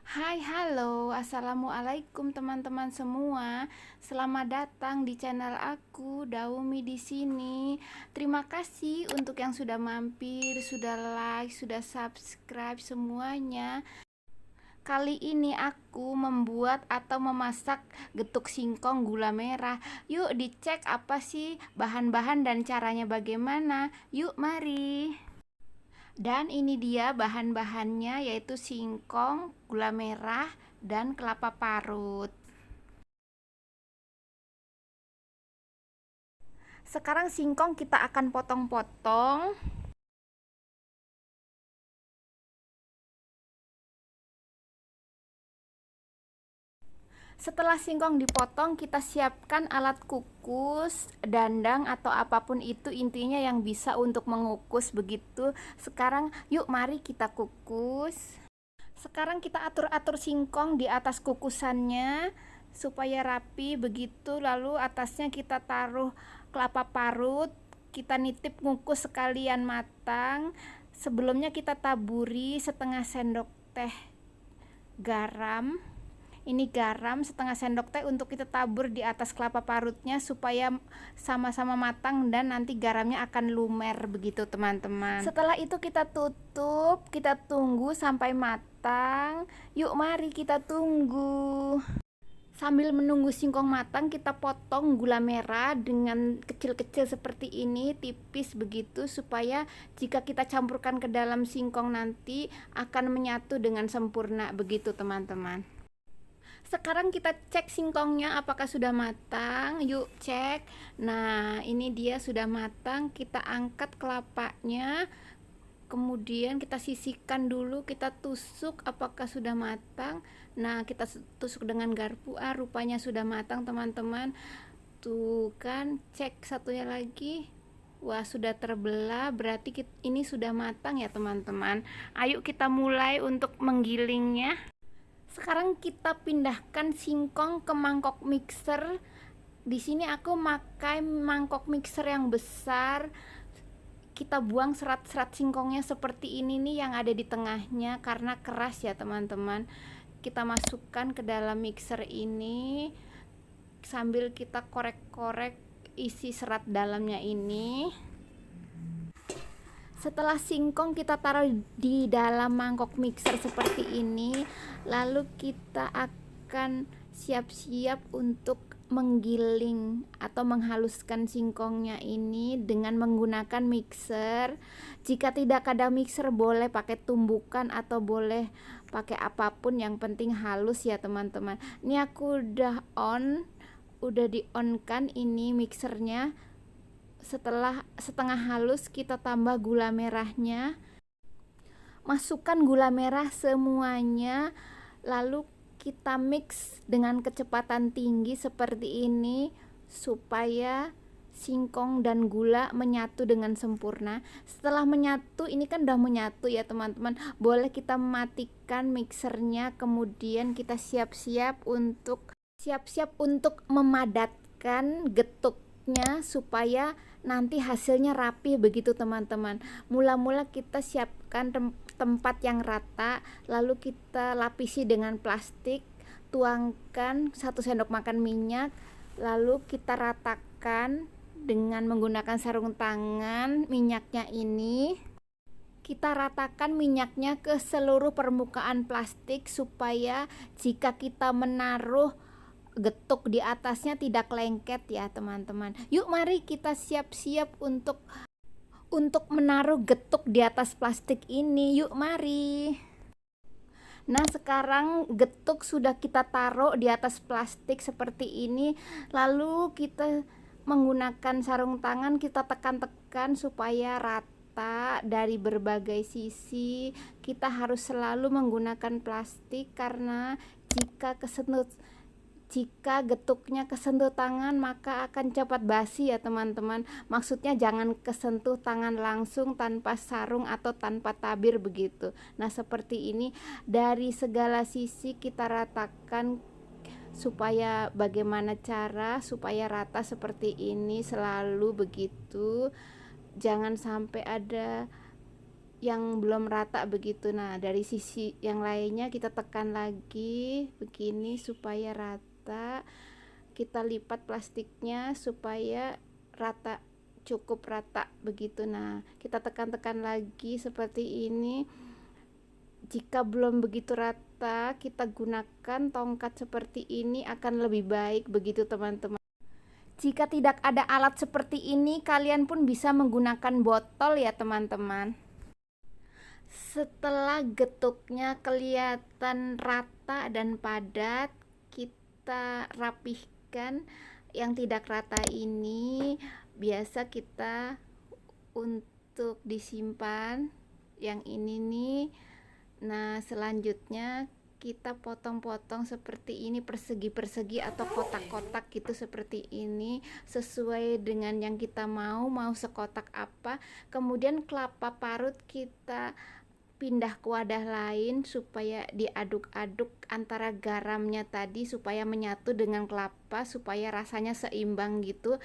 Hai, halo, assalamualaikum teman-teman semua. Selamat datang di channel aku, Daumi di sini. Terima kasih untuk yang sudah mampir, sudah like, sudah subscribe semuanya. Kali ini aku membuat atau memasak getuk singkong gula merah. Yuk dicek apa sih bahan-bahan dan caranya bagaimana. Yuk mari. Dan ini dia bahan-bahannya, yaitu singkong, gula merah, dan kelapa parut. Sekarang singkong kita akan potong-potong. Setelah singkong dipotong, kita siapkan alat kukus, dandang atau apapun itu, intinya yang bisa untuk mengukus begitu. Sekarang yuk mari kita kukus. Sekarang kita atur-atur singkong di atas kukusannya supaya rapi begitu. Lalu atasnya kita taruh kelapa parut. Kita nitip ngukus sekalian matang. Sebelumnya kita taburi setengah sendok teh garam. Ini garam setengah sendok teh untuk kita tabur di atas kelapa parutnya supaya sama-sama matang dan nanti garamnya akan lumer begitu teman-teman. Setelah itu kita tutup, kita tunggu sampai matang. Yuk mari kita tunggu. Sambil menunggu singkong matang, kita potong gula merah dengan kecil-kecil seperti ini, tipis begitu, supaya jika kita campurkan ke dalam singkong nanti akan menyatu dengan sempurna begitu teman-teman. Sekarang kita cek singkongnya apakah sudah matang. Yuk cek. Nah, ini dia sudah matang. Kita angkat kelapanya. Kemudian kita sisihkan dulu, kita tusuk apakah sudah matang. Nah, kita tusuk dengan garpu. Rupanya sudah matang, teman-teman. Tuh kan, cek satunya lagi. Wah, sudah terbelah, berarti ini sudah matang ya, teman-teman. Ayo kita mulai untuk menggilingnya. Sekarang kita pindahkan singkong ke mangkok mixer. Di sini aku pakai mangkok mixer yang besar. Kita buang serat-serat singkongnya seperti ini nih yang ada di tengahnya karena keras ya teman-teman. Kita masukkan ke dalam mixer ini sambil kita korek-korek isi serat dalamnya ini. Setelah singkong kita taruh di dalam mangkok mixer seperti ini, lalu kita akan siap-siap untuk menggiling atau menghaluskan singkongnya ini dengan menggunakan mixer. Jika tidak ada mixer, boleh pakai tumbukan atau boleh pakai apapun, yang penting halus ya teman-teman. Ini aku udah di on kan ini mixernya. Setelah setengah halus, kita tambah gula merahnya. Masukkan gula merah semuanya, lalu kita mix dengan kecepatan tinggi seperti ini supaya singkong dan gula menyatu dengan sempurna. Setelah menyatu, ini kan udah menyatu ya teman-teman, boleh kita matikan mixernya. Kemudian kita siap-siap untuk memadatkan getuknya supaya nanti hasilnya rapi begitu teman-teman. Mula-mula kita siapkan tempat yang rata, lalu kita lapisi dengan plastik, tuangkan 1 sendok makan minyak, lalu kita ratakan dengan menggunakan sarung tangan minyaknya ini. Kita ratakan minyaknya ke seluruh permukaan plastik supaya jika kita menaruh getuk di atasnya tidak lengket ya teman-teman. Yuk mari kita siap-siap untuk menaruh getuk di atas plastik ini. Yuk mari. Nah, sekarang getuk sudah kita taruh di atas plastik seperti ini. Lalu kita menggunakan sarung tangan, kita tekan-tekan supaya rata dari berbagai sisi. Kita harus selalu menggunakan plastik karena jika getuknya kesentuh tangan maka akan cepat basi ya teman-teman. Maksudnya jangan kesentuh tangan langsung tanpa sarung atau tanpa tabir begitu. Nah, seperti ini dari segala sisi kita ratakan supaya bagaimana cara supaya rata seperti ini, selalu begitu. Jangan sampai ada yang belum rata begitu. Nah, dari sisi yang lainnya kita tekan lagi begini supaya rata. Kita lipat plastiknya supaya rata, cukup rata begitu. Nah, kita tekan-tekan lagi seperti ini. Jika belum begitu rata, kita gunakan tongkat seperti ini akan lebih baik begitu teman-teman. Jika tidak ada alat seperti ini, kalian pun bisa menggunakan botol ya teman-teman. Setelah getuknya kelihatan rata dan padat, kita rapihkan. Yang tidak rata ini biasa kita untuk disimpan. Yang ini nih. Nah, selanjutnya kita potong-potong seperti ini, persegi-persegi atau kotak-kotak gitu seperti ini, sesuai dengan yang kita mau sekotak apa. Kemudian kelapa parut kita pindah ke wadah lain supaya diaduk-aduk antara garamnya tadi supaya menyatu dengan kelapa, supaya rasanya seimbang gitu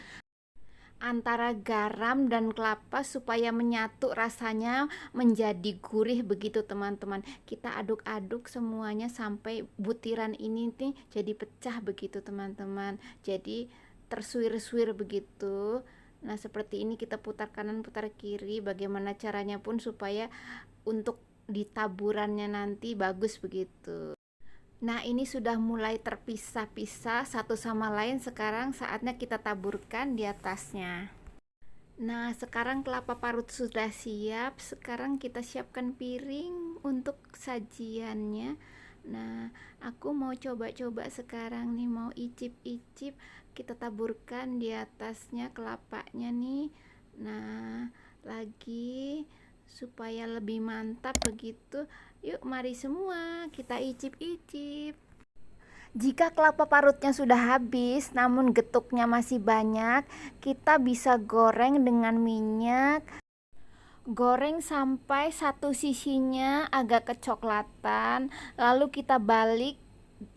antara garam dan kelapa supaya menyatu rasanya menjadi gurih begitu teman-teman. Kita aduk-aduk semuanya sampai butiran ini nih jadi pecah begitu teman-teman. Jadi tersuir-suir begitu. Nah, seperti ini kita putar kanan putar kiri, bagaimana caranya pun supaya untuk ditaburannya nanti bagus begitu. Nah, ini sudah mulai terpisah-pisah satu sama lain. Sekarang saatnya kita taburkan di atasnya. Nah, sekarang kelapa parut sudah siap. Sekarang kita siapkan piring untuk sajiannya. Nah, aku mau coba-coba sekarang nih, mau icip-icip. Kita taburkan di atasnya kelapanya nih. Nah, lagi supaya lebih mantap begitu. Yuk, mari semua kita icip-icip. Jika kelapa parutnya sudah habis namun getuknya masih banyak, kita bisa goreng dengan minyak. Goreng sampai satu sisinya agak kecoklatan, lalu kita balik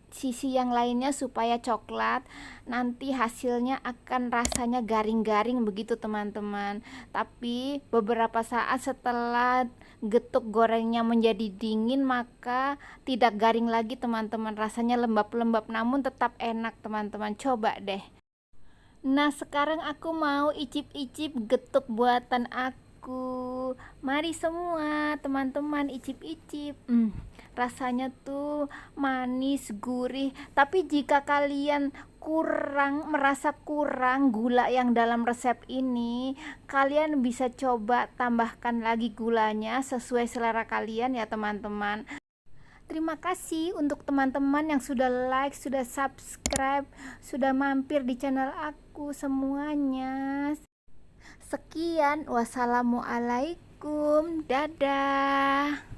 sisi yang lainnya supaya coklat. Nanti hasilnya akan rasanya garing-garing begitu teman-teman. Tapi beberapa saat setelah getuk gorengnya menjadi dingin, maka tidak garing lagi teman-teman. Rasanya lembab-lembab namun tetap enak teman-teman. Coba deh. Nah, sekarang aku mau icip-icip getuk buatan aku. Mari semua teman-teman icip-icip. Rasanya tuh manis, gurih. Tapi jika kalian merasa kurang gula yang dalam resep ini, kalian bisa coba tambahkan lagi gulanya sesuai selera kalian ya teman-teman. Terima kasih untuk teman-teman yang sudah like, sudah subscribe, sudah mampir di channel aku semuanya. Sekian, wassalamualaikum, dadah.